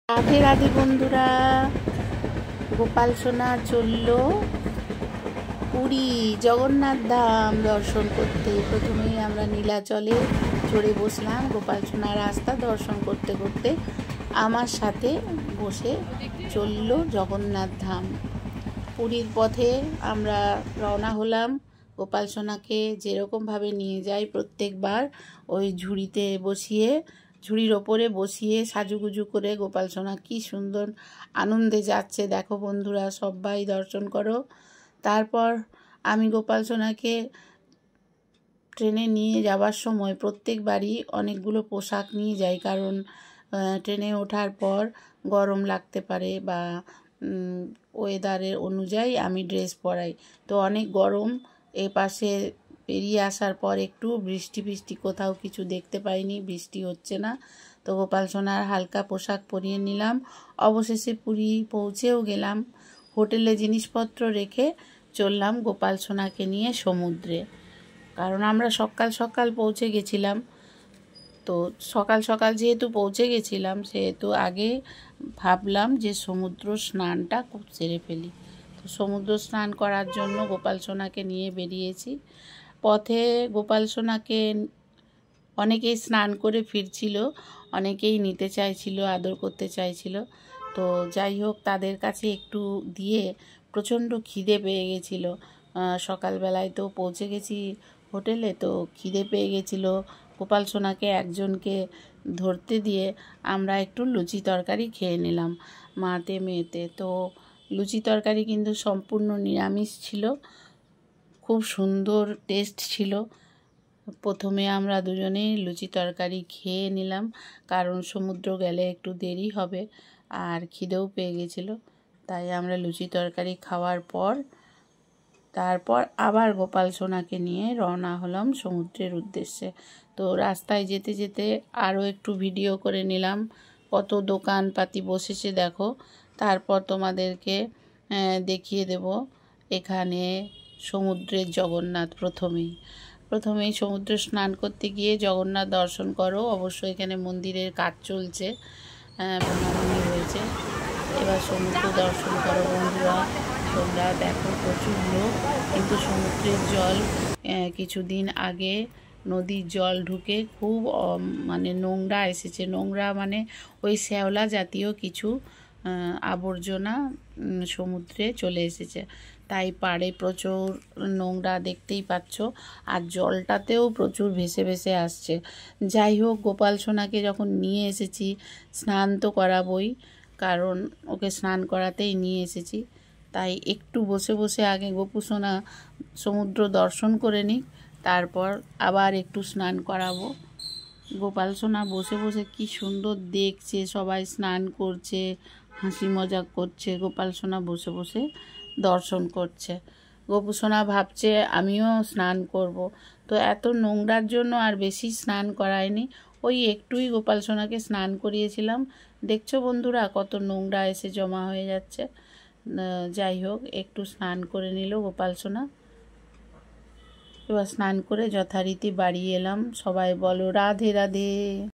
রাধে রাধে বন্ধুরা, গোপাল সোনা চলল পুরী জগন্নাথ ধাম দর্শন করতে। প্রথমেই আমরা নীলাচলে চড়ে বসলাম। গোপাল সোনা রাস্তা দর্শন করতে করতে আমার সাথে বসে চলল জগন্নাথ ধাম। পুরীর পথে আমরা রওনা হলাম। গোপাল সোনাকে যেরকমভাবে নিয়ে যাই প্রত্যেকবার, ওই ঝুড়ির ওপরে বসিয়ে সাজুগুজু করে গোপাল সোনা কি সুন্দর আনন্দে যাচ্ছে। দেখো বন্ধুরা, সবাই দর্শন করো। তারপর আমি গোপাল সোনাকে ট্রেনে নিয়ে যাওয়ার সময় প্রত্যেকবারই অনেকগুলো পোশাক নিয়ে যাই, কারণ ট্রেনে ওঠার পর গরম লাগতে পারে বা ওয়েদারের অনুযায়ী আমি ড্রেস পরাই। তো অনেক গরম, এ পাশে পেরিয়ে আসার পর একটু বৃষ্টি কোথাও কিছু দেখতে পাইনি, বৃষ্টি হচ্ছে না। তো গোপাল সোনার হালকা পোশাক পরিয়ে নিলাম। অবশেষে পুরী পৌঁছেও গেলাম। হোটেলে জিনিসপত্র রেখে চললাম গোপাল সোনাকে নিয়ে সমুদ্রে, কারণ আমরা সকাল সকাল পৌঁছে গেছিলাম। তো সকাল সকাল যেহেতু পৌঁছে গেছিলাম, সেহেতু আগে ভাবলাম যে সমুদ্র স্নানটা সেরে ফেলি। তো সমুদ্র স্নান করার জন্য গোপাল সোনাকে নিয়ে বেরিয়েছি। পথে গোপাল সোনাকে অনেকেই স্নান করে ফিরছিল, অনেকেই নিতে চাইছিল, আদর করতে চাইছিল। তো যাই হোক, তাদের কাছে একটু দিয়ে প্রচণ্ড খিদে পেয়ে গেছিলো। সকালবেলায় তো পৌঁছে গেছি হোটেলে, তো খিদে পেয়ে গেছিলো। গোপাল সোনাকে একজনকে ধরতে দিয়ে আমরা একটু লুচি তরকারি খেয়ে নিলাম মাতে মেয়েতে। তো লুচি তরকারি কিন্তু সম্পূর্ণ নিরামিষ ছিল, খুব সুন্দর টেস্ট ছিল। প্রথমে আমরা দুজনেই লুচি তরকারি খেয়ে নিলাম, কারণ সমুদ্র গেলে একটু দেরি হবে আর খিদেও পেয়ে গেছিলো। তাই আমরা লুচি তরকারি খাওয়ার পর তারপর আবার গোপাল সোনাকে নিয়ে রওনা হলাম সমুদ্রের উদ্দেশ্যে। তো রাস্তায় যেতে যেতে আরও একটু ভিডিও করে নিলাম, কত দোকানপাতি বসেছে দেখো। তারপর তোমাদেরকে দেখিয়ে দেব এখানে সমুদ্রের জগন্নাথ। প্রথমেই সমুদ্রে স্নান করতে গিয়ে জগন্নাথ দর্শন করো। অবশ্যই এখানে মন্দিরের কাজ চলছে, বনাবনি হয়েছে। এবার সমুদ্র দর্শন করো বন্ধুরা, তোমরা দেখো প্রচুর লোক। কিন্তু সমুদ্রের জল কিছুদিন আগে নদীর জল ঢুকে খুব মানে নোংরা এসেছে। নোংরা মানে ওই শ্যাওলা জাতীয় কিছু আবর্জনা সমুদ্রে চলে এসেছে, তাই পাড়ে প্রচুর নোংরা দেখতেই পাচ্ছ। আর জলটাতেও প্রচুর ভেসে ভেসে আসছে। যাই হোক, গোপাল সোনাকে যখন নিয়ে এসেছি, স্নান তো করাবই, কারণ ওকে স্নান করাতেই নিয়ে এসেছি। তাই একটু বসে বসে আগে গোপু সোনা সমুদ্র দর্শন করে নিক, তারপর আবার একটু স্নান করাবো। গোপাল সোনা বসে বসে কি সুন্দর দেখছে, সবাই স্নান করছে, হাসি মজাক করছে, গোপাল সোনা বসে বসে দর্শন করছে। গোপু সোনা ভাবছে আমিও স্নান করব। তো এত নোংরার জন্য আর বেশি স্নান করায়নি, ওই একটুই গোপাল সোনাকে স্নান করিয়েছিলাম। দেখছো বন্ধুরা, কত নোংরা এসে জমা হয়ে যাচ্ছে। যাই হোক, একটু স্নান করে নিল গোপাল সোনা। এবার স্নান করে যথারীতি বাড়ি এলাম। সবাই বলো রাধে রাধে।